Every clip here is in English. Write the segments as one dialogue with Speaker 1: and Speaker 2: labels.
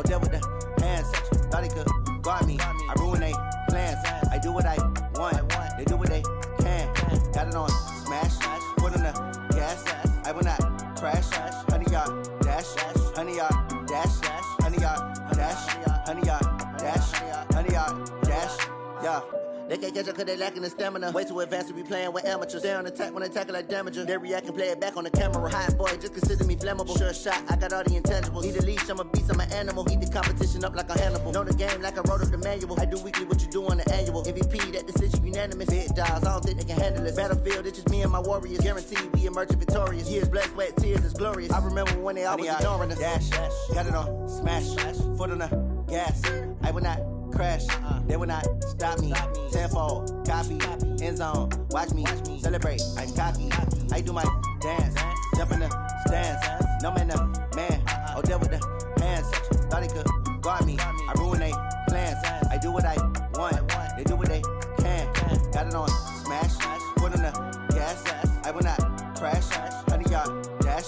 Speaker 1: there with the hands. Thought he could guard me. I ruin they plans. I do what I want. They do what they can. Got it on smash. Foot on the gas. I will not crash. 100-yard dash. 100-yard dash. 100-yard dash. 100-yard dash. 100-yard dash. Yeah. They can't catch up cause they lacking the stamina. Way too advanced to be playing with amateurs. Stay on attack when they tackle like damager. They react and play it back on the camera. Hot boy, just consider me flammable. Sure shot, I got all the intangibles. Need a leash, I'm a beast, I'm an animal. Heat the competition up like a Hannibal. Know the game like I wrote up the manual. I do weekly what you do on the annual. MVP, that decision unanimous. Big dogs, I don't think they can handle it. Battlefield, it's just me and my warriors. Guaranteed we emerging victorious. Years, blood, sweat, tears, it's glorious. I remember when they always ignoring us. Dash, got it on smash. Foot on the gas. I will not crash, they will not stop me. Tenfold, copy, end zone, watch me celebrate. I'm cocky, I do my dance, jump in the stands. No man, the man, oh there with the hands. Thought he could guard me. I ruin they plans. I do what I want. They do what they can. Got it on smash, foot on the gas. I will not crash. 100-yard dash,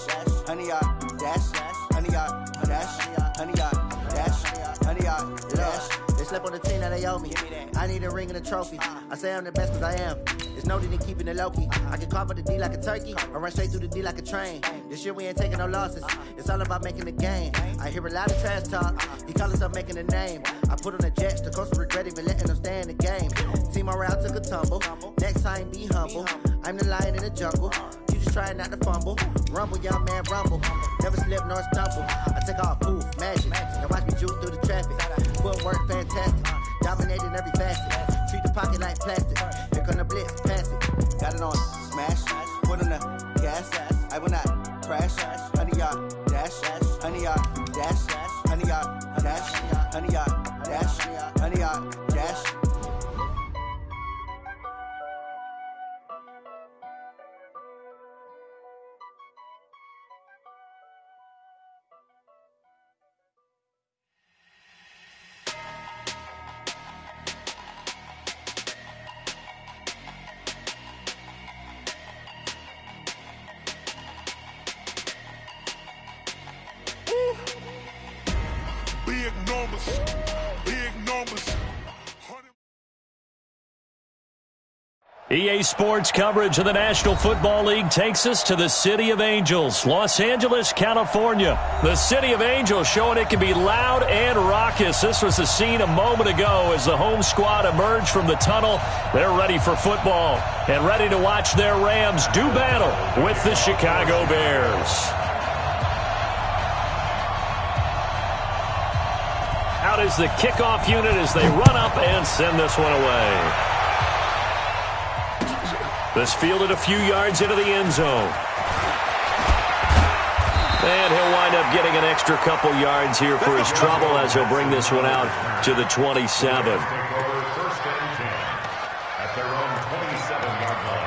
Speaker 1: 100-yard dash, 100-yard dash, 100-yard dash, 100-yard dash. They slept on the team, now they owe me. I need a ring and a trophy. I say I'm the best cause I am. There's no need in keeping it low-key. I can carve up the D like a turkey or run straight through the D like a train. This year we ain't taking no losses. It's all about making the game. I hear a lot of trash talk. He call himself making a name. I put on the Jets. The coach will regret even letting them stay in the game. Team morale took a tumble. Next time be humble. I'm the lion in the jungle. You just trying not to fumble. Rumble, young man, rumble. Never slip nor stumble. I take off, poof, magic. Now watch me juke through the traffic. Footwork fantastic. Dominating every facet. Treat the pocket like plastic. Here come the blitz, pass it. Got it on smash. Foot on the gas. I will not crash. 100-yard dash. 100-yard dash. 100-yard dash. 100-yard dash. 100-yard dash.
Speaker 2: EA Sports coverage of the National Football League takes us to the City of Angels, Los Angeles, California. The City of Angels showing it can be loud and raucous. This was the scene a moment ago as the home squad emerged from the tunnel. They're ready for football and ready to watch their Rams do battle with the Chicago Bears. Out is the kickoff unit as they run up and send this one away. This fielded a few yards into the end zone. And he'll wind up getting an extra couple yards here for his trouble as he'll bring this one out to the 27.
Speaker 3: At their own 27-yard line.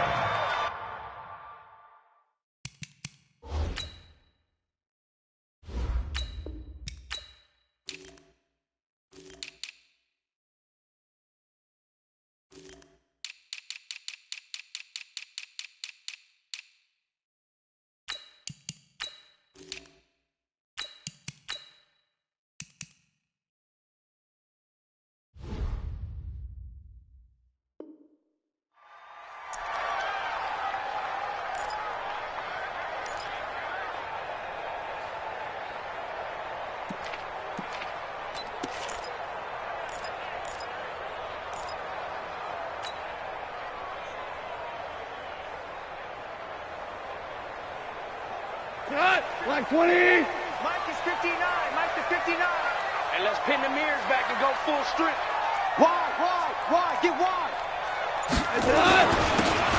Speaker 4: Like 20.
Speaker 5: Mike is 59. Mike is 59. And let's pin the mirrors back and go full strip. Wide. Get wide.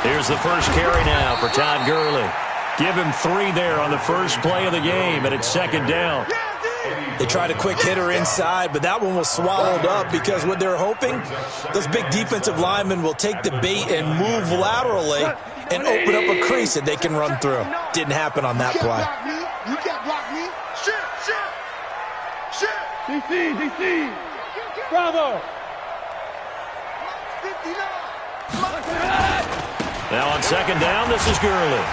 Speaker 2: Here's the first carry now for Todd Gurley. Give him 3 there on the first play of the game, and it's second down.
Speaker 6: They tried a quick hitter inside, but that one was swallowed up because what they're hoping, those big defensive linemen will take the bait and move laterally and open up a crease that they can run through. Didn't happen on that play.
Speaker 4: You can't block me. Shit. DC. Bravo.
Speaker 5: 59.
Speaker 2: Now on second down, this is Gurley.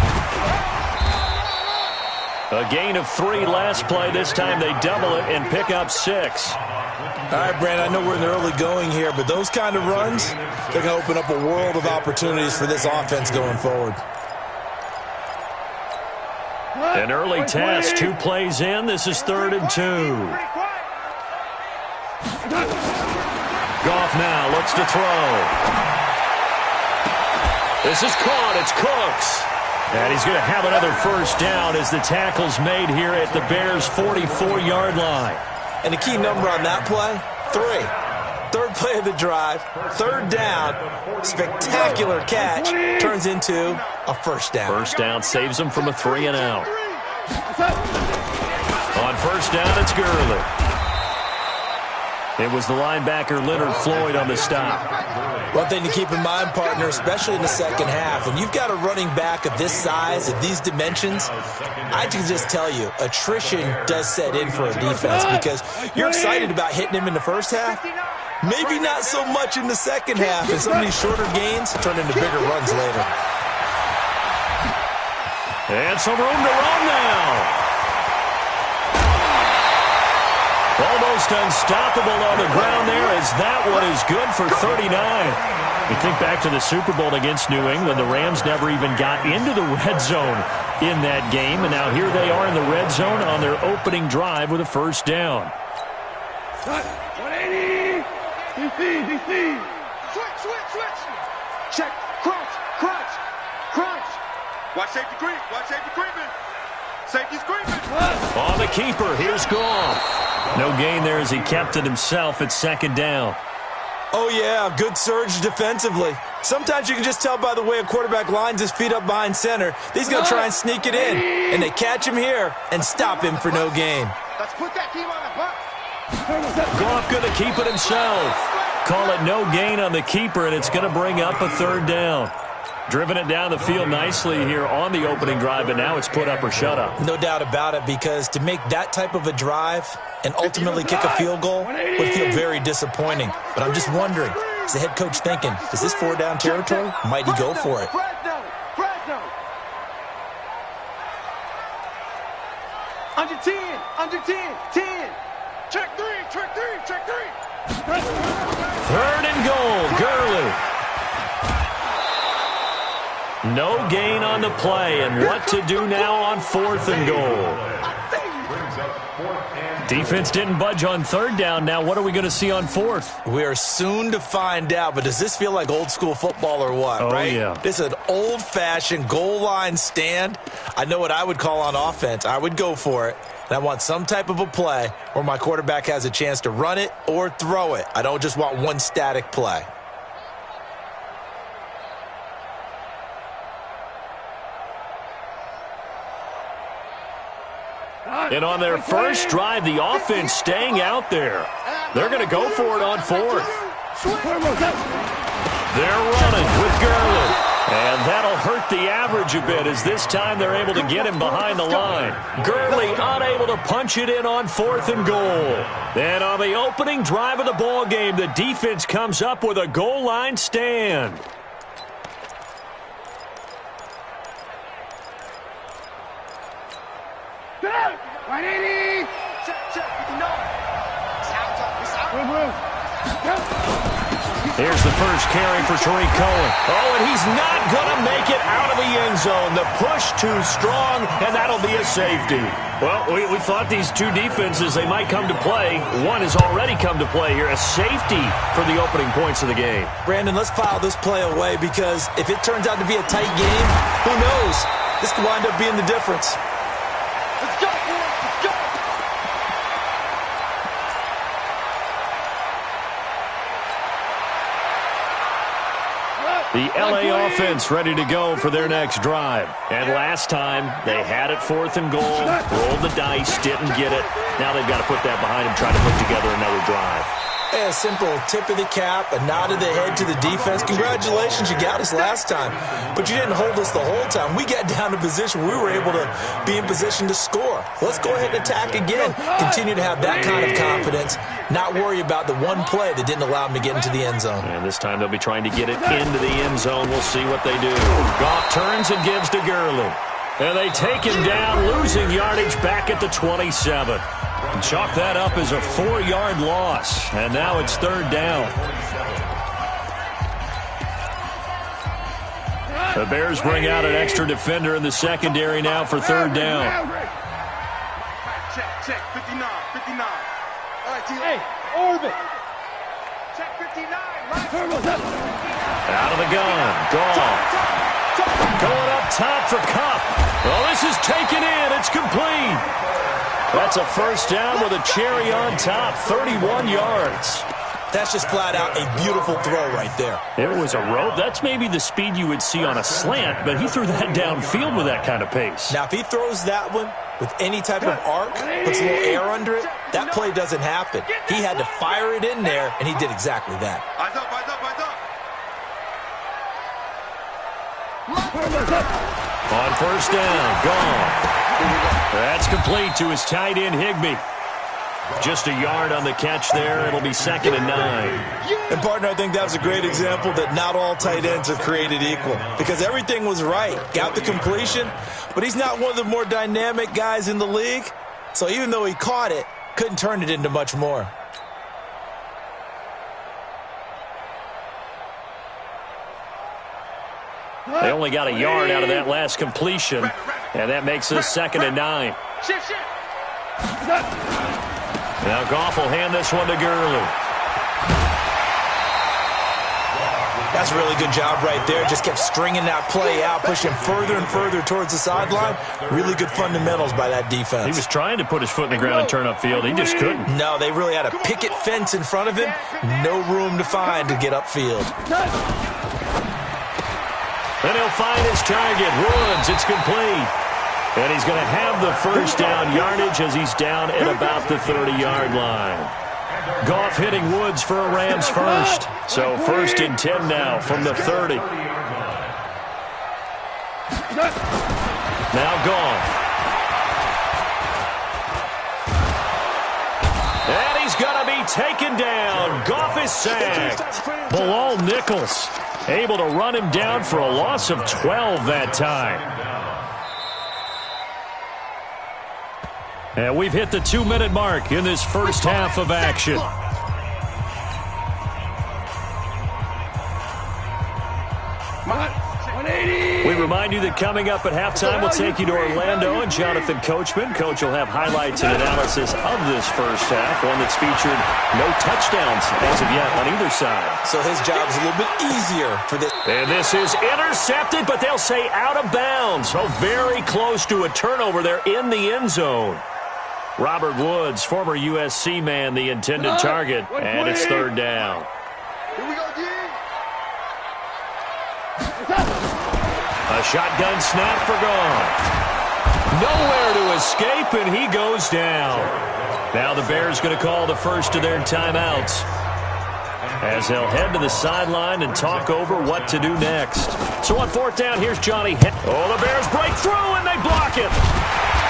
Speaker 2: A gain of 3 last play. This time they double it and pick up 6.
Speaker 6: All right, Brandon, I know we're in the early going here, but those kind of runs, they're going to open up a world of opportunities for this offense going forward.
Speaker 2: An early test, 2 plays in. This is 3rd and 2. Goff now looks to throw. This is caught. It's Cooks. And he's going to have another first down as the tackle's made here at the Bears' 44-yard line.
Speaker 6: And the key number on that play, 3. 3rd play of the drive, 3rd down, spectacular catch, turns into a first down.
Speaker 2: First down saves him from a 3-and-out. On first down, it's Gurley. It was the linebacker Leonard Floyd on the stop.
Speaker 6: One thing to keep in mind, partner, especially in the second half, when you've got a running back of this size, of these dimensions, I can just tell you, attrition does set in for a defense because you're excited about hitting him in the first half. Maybe not so much in the second half, and some of these shorter gains turn into bigger runs later.
Speaker 2: And some room to run now. Almost unstoppable on the ground there as that one is good for 39. You think back to the Super Bowl against New England. The Rams never even got into the red zone in that game, and now here they are in the red zone on their opening drive with a first down.
Speaker 4: 180. DC.
Speaker 5: Switch. Check. Crunch. Watch safety creep. Safety's creeping.
Speaker 2: On the keeper, here's Goff. No gain there as he kept it himself at 2nd down.
Speaker 6: Oh, yeah, good surge defensively. Sometimes you can just tell by the way a quarterback lines his feet up behind center. He's going to try and sneak it in, and they catch him here and stop him for no gain.
Speaker 5: Let's put that team on the buck.
Speaker 2: Goff going to keep it himself. Call it no gain on the keeper, and it's going to bring up a 3rd down. Driven it down the field nicely here on the opening drive, but now it's put up or shut up.
Speaker 6: No doubt about it, because to make that type of a drive and ultimately kick a field goal would feel very disappointing. But I'm just wondering, is the head coach thinking, is this 4-down territory? Might he go for it?
Speaker 5: Fresno. Under 10. 10. Check three.
Speaker 2: 3rd and goal, Gurley. No gain on the play, and what to do now on 4th and goal. Defense didn't budge on 3rd down. Now what are we going to see on 4th?
Speaker 6: We are soon to find out, but does this feel like old school football or what, right?
Speaker 2: Yeah.
Speaker 6: This is an old-fashioned goal line stand. I know what I would call on offense. I would go for it. And I want some type of a play where my quarterback has a chance to run it or throw it. I don't just want one static play.
Speaker 2: And on their first drive, the offense staying out there. They're going to go for it on 4th. They're running with Gurley. And that'll hurt the average a bit as this time they're able to get him behind the line. Gurley unable to punch it in on 4th and goal. Then on the opening drive of the ball game, the defense comes up with a goal line stand. Here's the first carry for Tariq Cohen. Oh, and he's not going to make it out of the end zone. The push too strong, and that'll be a safety. Well, we thought these two defenses, they might come to play. One has already come to play here, a safety for the opening points of the game.
Speaker 6: Brandon, let's file this play away because if it turns out to be a tight game, who knows? This could wind up being the difference.
Speaker 5: Let's go, boys. Let's go.
Speaker 2: The LA offense ready to go for their next drive. And last time, they had it 4th and goal, rolled the dice, didn't get it. Now they've got to put that behind them, try to put together another drive.
Speaker 6: A simple tip of the cap, a nod of the head to the defense. Congratulations, you got us last time. But you didn't hold us the whole time. We got down to position where we were able to be in position to score. Let's go ahead and attack again. Continue to have that kind of confidence. Not worry about the one play that didn't allow them to get into the end zone.
Speaker 2: And this time they'll be trying to get it into the end zone. We'll see what they do. Goff turns and gives to Gurley. And they take him down, losing yardage back at the 27. And chalk that up as a 4-yard loss. And now it's third down. The Bears bring out an extra defender in the secondary now for third down.
Speaker 5: Check, 59. All right, team. Hey, orbit. Check 59.
Speaker 2: Out of the gun. Goff. Going up top for Kupp. Well, this is taken in. It's complete. That's a first down with a cherry on top. 31 yards.
Speaker 6: That's just flat out a beautiful throw right there.
Speaker 2: It was a rope. That's maybe the speed you would see on a slant, but he threw that downfield with that kind of pace.
Speaker 6: Now, if he throws that one with any type of arc, puts a little air under it, that play doesn't happen. He had to fire it in there, and he did exactly that.
Speaker 5: Eyes up.
Speaker 2: On first down, Goff. That's complete to his tight end, Higbee. Just a yard on the catch there. It'll be 2nd and 9.
Speaker 6: And, partner, I think that was a great example that not all tight ends are created equal because everything was right. Got the completion, but he's not one of the more dynamic guys in the league. So even though he caught it, couldn't turn it into much more.
Speaker 2: They only got a yard out of that last completion, and that makes us 2nd and 9.
Speaker 5: Shift.
Speaker 2: Now Goff will hand this one to Gurley.
Speaker 6: That's a really good job right there. Just kept stringing that play out, pushing further and further towards the sideline. Really good fundamentals by that defense.
Speaker 2: He was trying to put his foot in the ground and turn upfield. He just couldn't.
Speaker 6: No, they really had a picket fence in front of him. No room to find to get upfield.
Speaker 2: Then he'll find his target. Woods, it's complete. And he's going to have the first down yardage as he's down at about the 30-yard line. Goff hitting Woods for a Rams first. So 1st and 10 now from the 30. Now Goff. And he's going to be taken down. Goff is sacked. Bilal Nichols able to run him down for a loss of 12 that time. And we've hit the 2-minute mark in this first half of action. We remind you that coming up at halftime, we'll take you to Orlando and Jonathan Coachman. Coach will have highlights and analysis of this first half, one that's featured no touchdowns as of yet on either side.
Speaker 6: So his job's a little bit easier for this.
Speaker 2: And this is intercepted, but they'll say out of bounds. So very close to a turnover there in the end zone. Robert Woods, former USC man, the intended target, and it's third down.
Speaker 5: Here we go, D.
Speaker 2: A shotgun snap for Goff. Nowhere to escape, and he goes down. Now the Bears going to call the first of their timeouts as they'll head to the sideline and talk over what to do next. So on 4th down, here's Johnny. Oh, the Bears break through, and they block it.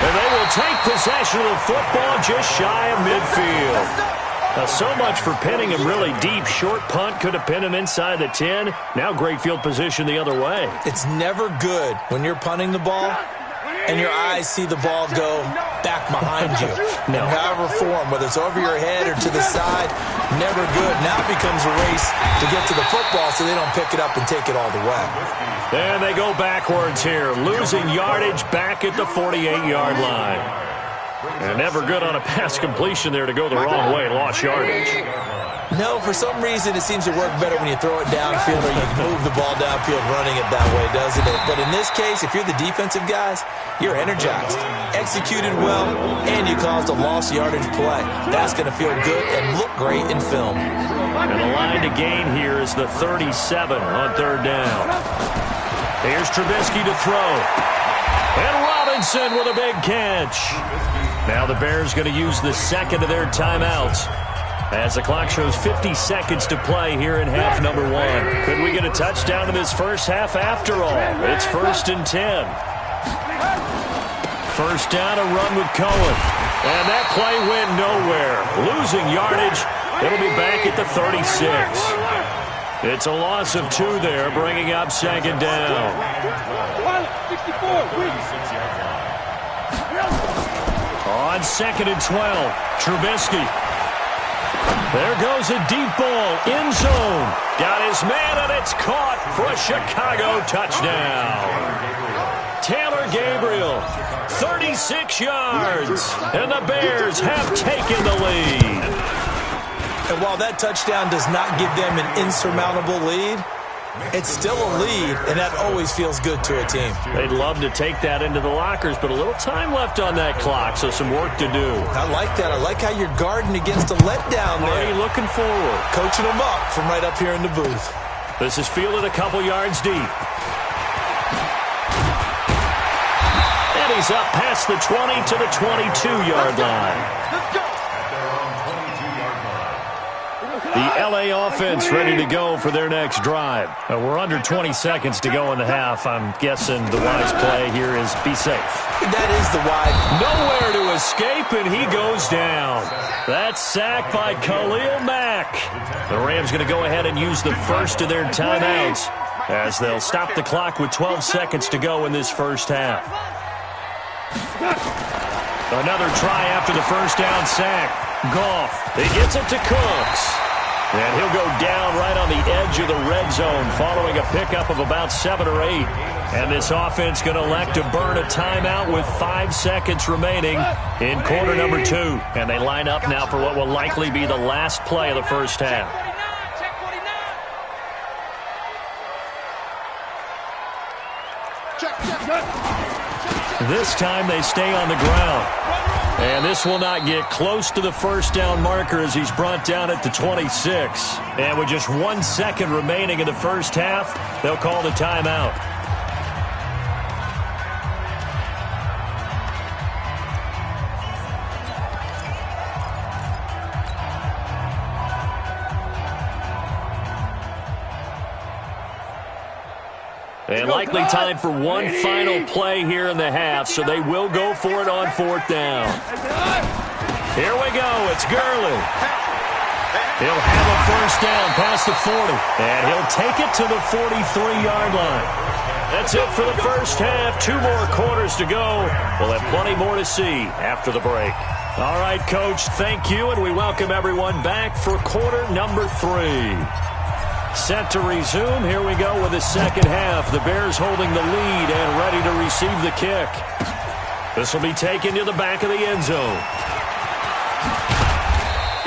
Speaker 2: And they will take possession of the football just shy of midfield. Now, so much for pinning him really deep. Short punt could have pinned him inside the 10. Now great field position the other way.
Speaker 6: It's never good when you're punting the ball and your eyes see the ball go back behind you.
Speaker 2: No.
Speaker 6: In however form, whether it's over your head or to the side, never good. Now it becomes a race to get to the football so they don't pick it up and take it all the way.
Speaker 2: And they go backwards here, losing yardage back at the 48-yard line. And never good on a pass completion there to go the wrong way, lost yardage.
Speaker 6: No, for some reason it seems to work better when you throw it downfield or you move the ball downfield running it that way, doesn't it? But in this case, if you're the defensive guys, you're energized, executed well, and you caused a lost yardage play. That's going to feel good and look great in film.
Speaker 2: And the line to gain here is the 37 on third down. Here's Trubisky to throw. And Robinson with a big catch. Now the Bears going to use the second of their timeouts as the clock shows 50 seconds to play here in half number 1. Could we get a touchdown in this first half after all? It's 1st and 10. First down, a run with Cohen. And that play went nowhere. Losing yardage. It'll be back at the 36. It's a loss of 2 there, bringing up second down.
Speaker 4: 64.
Speaker 2: On 2nd and 12, Trubisky. There goes a deep ball, end zone. Got his man, and it's caught for a Chicago touchdown. Taylor Gabriel, 36 yards, and the Bears have taken the lead.
Speaker 6: And while that touchdown does not give them an insurmountable lead, it's still a lead, and that always feels good to a team.
Speaker 2: They'd love to take that into the lockers, but a little time left on that clock, so some work to do.
Speaker 6: I like that. I like how you're guarding against a letdown there.
Speaker 2: Already looking forward.
Speaker 6: Coaching them up from right up here in the booth.
Speaker 2: This is fielded a couple yards deep. And he's up past the 20 to the 22-yard line.
Speaker 3: At their own 22-yard line.
Speaker 2: The L.A. offense ready to go for their next drive. We're under 20 seconds to go in the half. I'm guessing the wise play here is be safe.
Speaker 6: That is the wise.
Speaker 2: Nowhere to escape, and he goes down. That's sacked by Khalil Mack. The Rams going to go ahead and use the first of their timeouts as they'll stop the clock with 12 seconds to go in this first half. Another try after the first down sack. Goff, he gets it to Cooks. And he'll go down right on the edge of the red zone following a pickup of about 7 or 8. And this offense going to elect to burn a timeout with 5 seconds remaining in quarter number 2. And they line up now for what will likely be the last play of the first half. This time they stay on the ground. And this will not get close to the first down marker as he's brought down at the 26. And with just 1 second remaining in the first half, they'll call the timeout. And likely time for one final play here in the half, so they will go for it on 4th down. Here we go. It's Gurley. He'll have a first down past the 40, and he'll take it to the 43-yard line. That's it for the first half. 2 more quarters to go. We'll have plenty more to see after the break. All right, Coach, thank you, and we welcome everyone back for quarter number 3. Set to resume. Here we go with the second half. The Bears holding the lead and ready to receive the kick. This will be taken to the back of the end zone.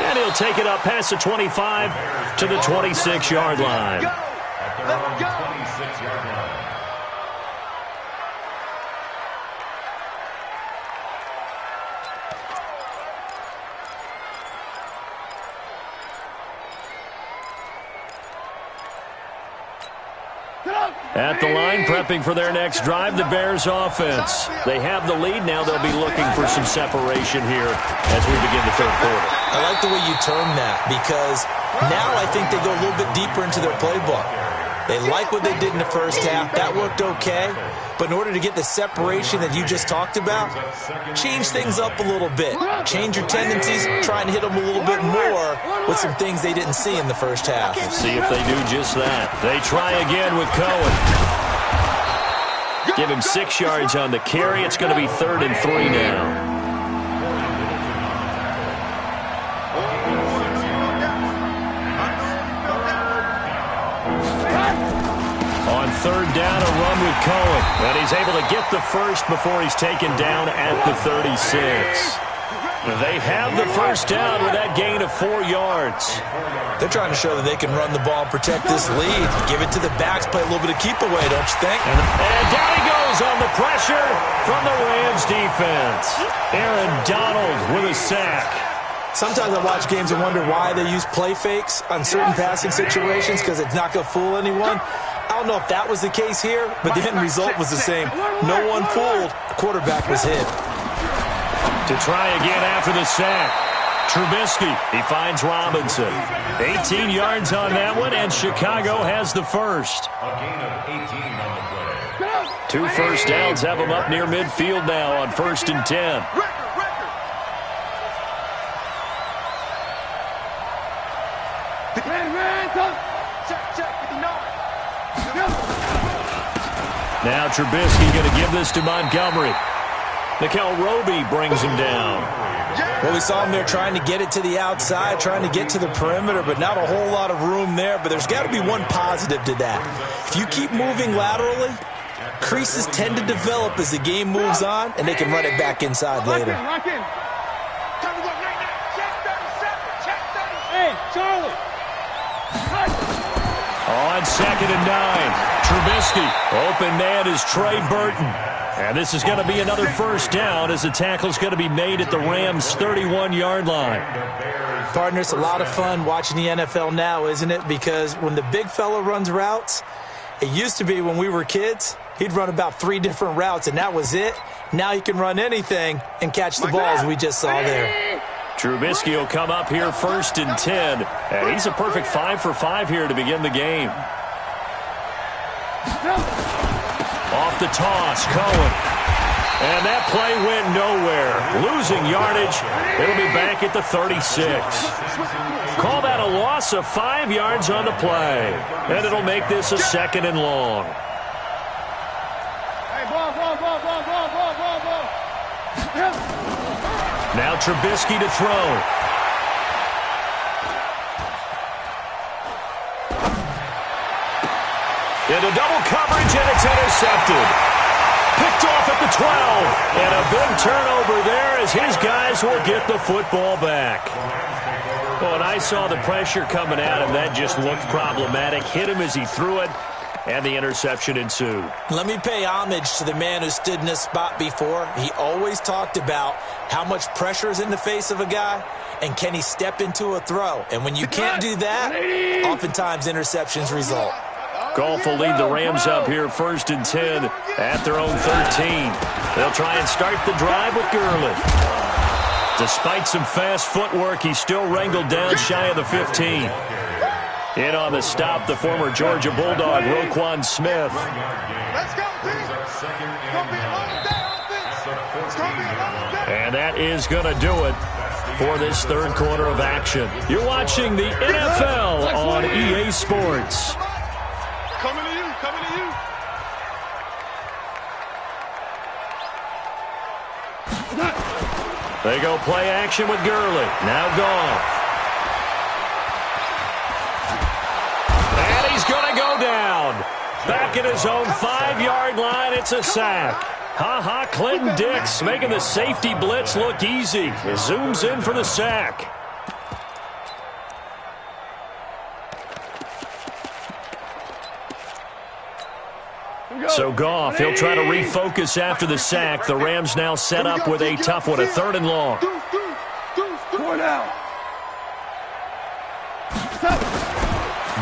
Speaker 2: And he'll take it up past the 25 to the 26-yard line.
Speaker 3: At their own 26-yard line.
Speaker 2: At the line, prepping for their next drive, the Bears offense. They have the lead. Now they'll be looking for some separation here as we begin the third quarter.
Speaker 6: I like the way you term that because now I think they go a little bit deeper into their playbook. They like what they did in the first half. That worked okay. But in order to get the separation that you just talked about, change things up a little bit. Change your tendencies, try and hit them a little bit more with some things they didn't see in the first half.
Speaker 2: We'll see if they do just that. They try again with Cohen. Give him 6 yards on the carry. It's going to be 3rd and 3 now. On 3rd down, a run with Cohen. And he's able to get the first before he's taken down at the 36. They have the first down with that gain of 4 yards.
Speaker 6: They're trying to show that they can run the ball and protect this lead. Give it to the backs, play a little bit of keep away, don't you think?
Speaker 2: And down he goes on the pressure from the Rams defense. Aaron Donald with a sack.
Speaker 6: Sometimes I watch games and wonder why they use play fakes on certain passing situations because it's not going to fool anyone. I don't know if that was the case here, but the end result was the same. No one fooled. The quarterback was hit.
Speaker 2: To try again after the sack. Trubisky, he finds Robinson. 18 yards on that one, and Chicago has the first.
Speaker 3: A gain of 18 on the play.
Speaker 2: 2 first downs have them up near midfield now on 1st and 10. Now Trubisky going to give this to Montgomery. Nickel Roby brings him down.
Speaker 6: Well, we saw him there trying to get it to the outside, trying to get to the perimeter, but not a whole lot of room there. But there's got to be one positive to that. If you keep moving laterally, creases tend to develop as the game moves on, and they can run it back inside later.
Speaker 4: Hey, Charlie.
Speaker 2: On 2nd and 9, Trubisky. Open man is Trey Burton. And this is going to be another first down as the tackle's going to be made at the Rams' 31-yard line.
Speaker 6: Partner, it's a lot of fun watching the NFL now, isn't it? Because when the big fella runs routes, it used to be when we were kids, he'd run about 3 different routes, and that was it. Now he can run anything and catch the balls we just saw there.
Speaker 2: Trubisky will come up here 1st and 10. And he's a perfect 5 for 5 here to begin the game. Off the toss, Cohen. And that play went nowhere. Losing yardage. It'll be back at the 36. Call that a loss of 5 yards on the play. And it'll make this a 2nd and long.
Speaker 4: Hey, ball.
Speaker 2: Now Trubisky to throw. Into double coverage, and it's intercepted. Picked off at the 12. And a big turnover there as his guys will get the football back. Well, and I saw the pressure coming at him. That just looked problematic. Hit him as he threw it, and the interception ensued.
Speaker 6: Let me pay homage to the man who stood in this spot before. He always talked about how much pressure is in the face of a guy, and can he step into a throw. And when you can't do that, oftentimes interceptions result.
Speaker 2: Goff will lead the Rams up here 1st and 10 at their own 13. They'll try and start the drive with Gurley. Despite some fast footwork, he's still wrangled down shy of the 15. In on the stop, the former Georgia Bulldog, Roquan Smith.
Speaker 5: Let's go, team. It's going to be a long day on offense. It's going to be a long day.
Speaker 2: And that is going to do it for this 3rd quarter of action. You're watching the NFL on EA Sports.
Speaker 5: Coming to you.
Speaker 2: They go play action with Gurley. Now Goff. And he's going to go down. Back at his own 5-yard line, it's a sack. Clinton Dix making the safety blitz look easy. He zooms in for the sack. So Goff, he'll try to refocus after the sack. The Rams now set up with a tough one, a 3rd and long.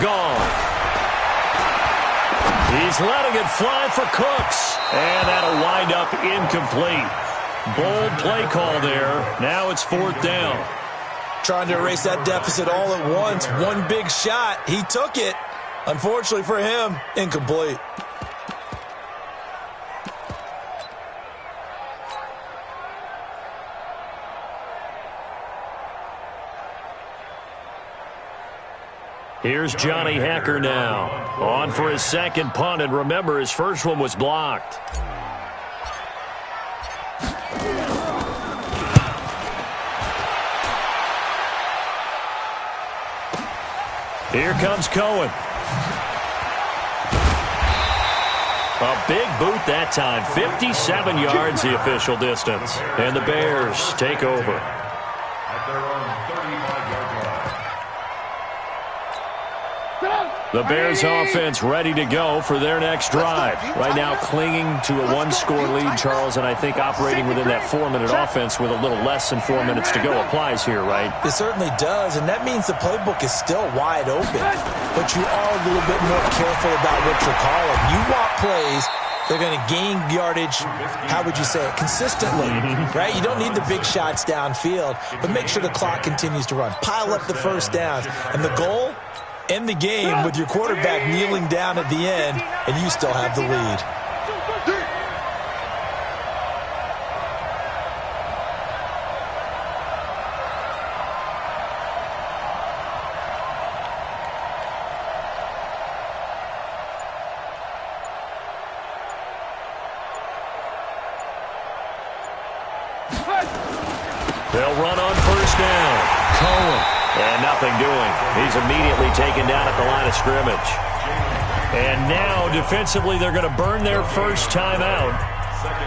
Speaker 2: Goff. He's letting it fly for Cooks. And that'll wind up incomplete. Bold play call there. Now it's 4th down.
Speaker 6: Trying to erase that deficit all at once. One big shot. He took it. Unfortunately for him, incomplete.
Speaker 2: Here's Johnny Hekker now. On for his 2nd punt, and remember, his first one was blocked. Here comes Cohen. A big boot that time. 57 yards the official distance. And the Bears take over.
Speaker 3: At their own 35-yard line.
Speaker 2: The Bears offense ready to go for their next drive. Right now clinging to a 1-score lead, Charles, and I think operating within that 4-minute offense with a little less than 4 minutes to go applies here, right?
Speaker 6: It certainly does, and that means the playbook is still wide open. But you are a little bit more careful about what you're calling. You want plays they're going to gain yardage, how would you say it, consistently, right? You don't need the big shots downfield, but make sure the clock continues to run. Pile up the first downs, and the goal, end the game with your quarterback kneeling down at the end, and you still have the lead.
Speaker 2: They'll run on first down. Cohen. And nothing doing. He's immediately taken down at the line of scrimmage. And now, defensively, they're going to burn their first timeout.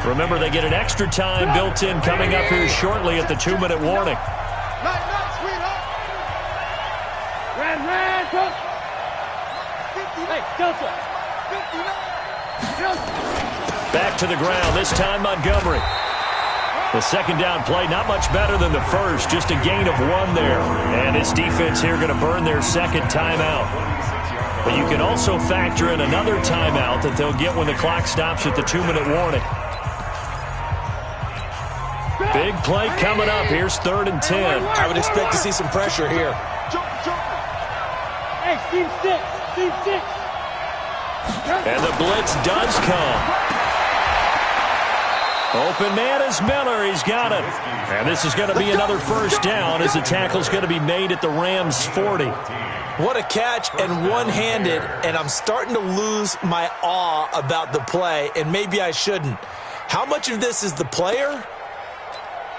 Speaker 2: Remember, they get an extra time built in coming up here shortly at the 2-minute warning. Back to the ground, this time Montgomery. The second down play, not much better than the first, just a gain of 1 there. And this defense here going to burn their second timeout. But you can also factor in another timeout that they'll get when the clock stops at the 2-minute warning. Big play coming up. Here's 3rd and 10.
Speaker 6: I would expect to see some pressure here.
Speaker 4: Hey, team 6. Team 6.
Speaker 2: And the blitz does come. Open man is Miller. He's got it. And this is going to be another first down as the tackle's going to be made at the Rams' 40.
Speaker 6: What a catch and one-handed, and I'm starting to lose my awe about the play, and maybe I shouldn't. How much of this is the player?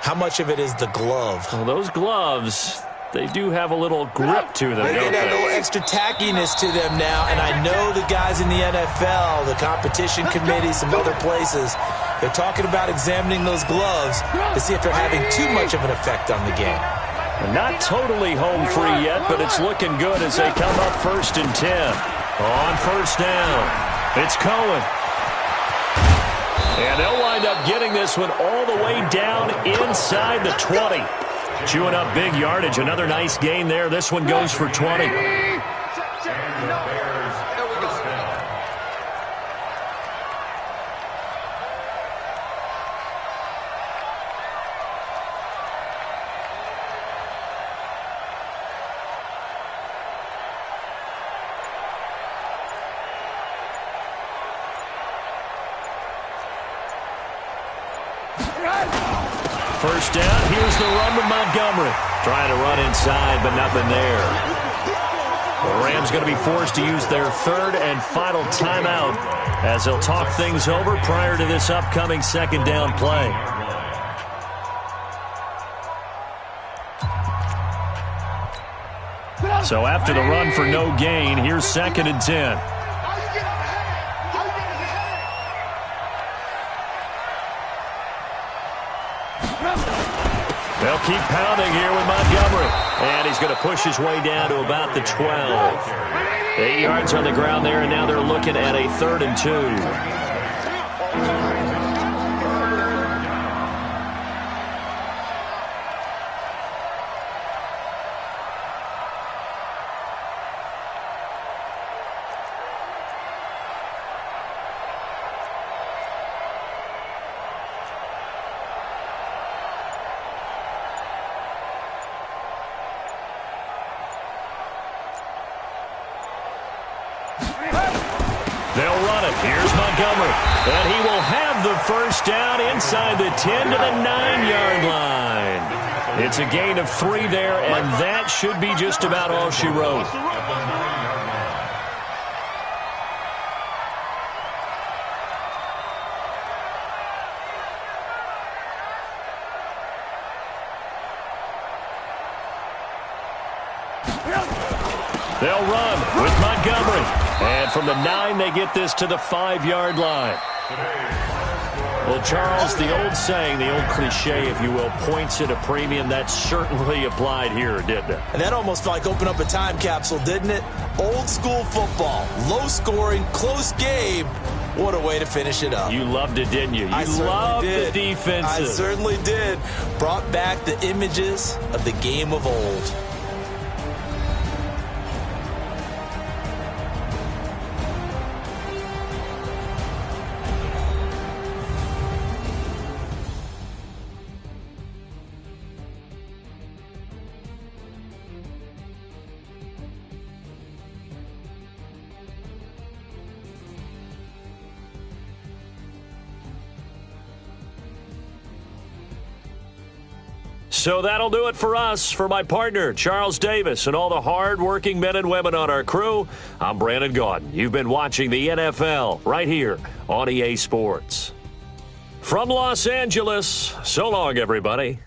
Speaker 6: How much of it is the glove?
Speaker 2: Well, those gloves, they do have a little grip to them,
Speaker 6: They
Speaker 2: don't
Speaker 6: get a little
Speaker 2: they?
Speaker 6: extra tackiness to them now, and I know the guys in the NFL, the competition committee, some other places, they're talking about examining those gloves to see if they're having too much of an effect on the game.
Speaker 2: Not totally home free yet, but it's looking good as they come up 1st and 10. On first down, it's Cohen. And they'll wind up getting this one all the way down inside the 20. Chewing up big yardage. Another nice gain there. This one goes for 20. First down, here's the run with Montgomery. Trying to run inside, but nothing there. The Rams going to be forced to use their 3rd and final timeout as they'll talk things over prior to this upcoming second down play. So after the run for no gain, here's 2nd and 10. They'll keep pounding here with Montgomery. And he's going to push his way down to about the 12. 8 yards on the ground there, and now they're looking at a 3rd and 2. They'll run it. Here's Montgomery. And he will have the first down inside the 10 to the 9-yard line. It's a gain of 3 there, and that should be just about all she wrote. They'll run with Montgomery. And from the 9, they get this to the 5-yard line. Well, Charles, the old saying, the old cliche, if you will, points at a premium, that certainly applied here, didn't it?
Speaker 6: And that almost like opened up a time capsule, didn't it? Old school football, low scoring, close game. What a way to finish it up.
Speaker 2: You loved it, didn't you?
Speaker 6: I
Speaker 2: loved
Speaker 6: did.
Speaker 2: the defensive.
Speaker 6: I certainly did. Brought back the images of the game of old.
Speaker 2: So that'll do it for us. For my partner, Charles Davis, and all the hard-working men and women on our crew, I'm Brandon Gaudin. You've been watching the NFL right here on EA Sports. From Los Angeles, so long, everybody.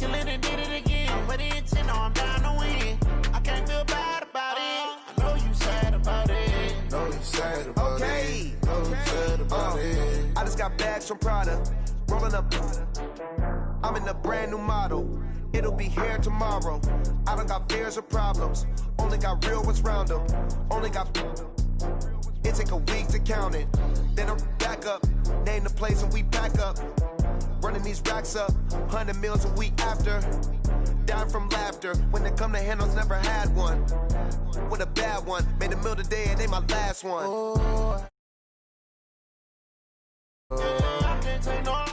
Speaker 7: Killing and did it again. But intent, no, I'm down to win. I can't feel bad about it. I know you sad about it.
Speaker 8: Know you sad about it. Know you sad about it.
Speaker 9: I just got bags from Prada. Rolling up. I'm in a brand new model. It'll be here tomorrow. I don't got fears or problems. Only got real ones round them. Only got. It take a week to count it. Then I'm back up. Name the place and we back up. Running these racks up. 100 meals a week after. Dying from laughter. When it come to handles, never had one. With a bad one. Made a meal today and they my last one.
Speaker 7: Yeah, I can't take no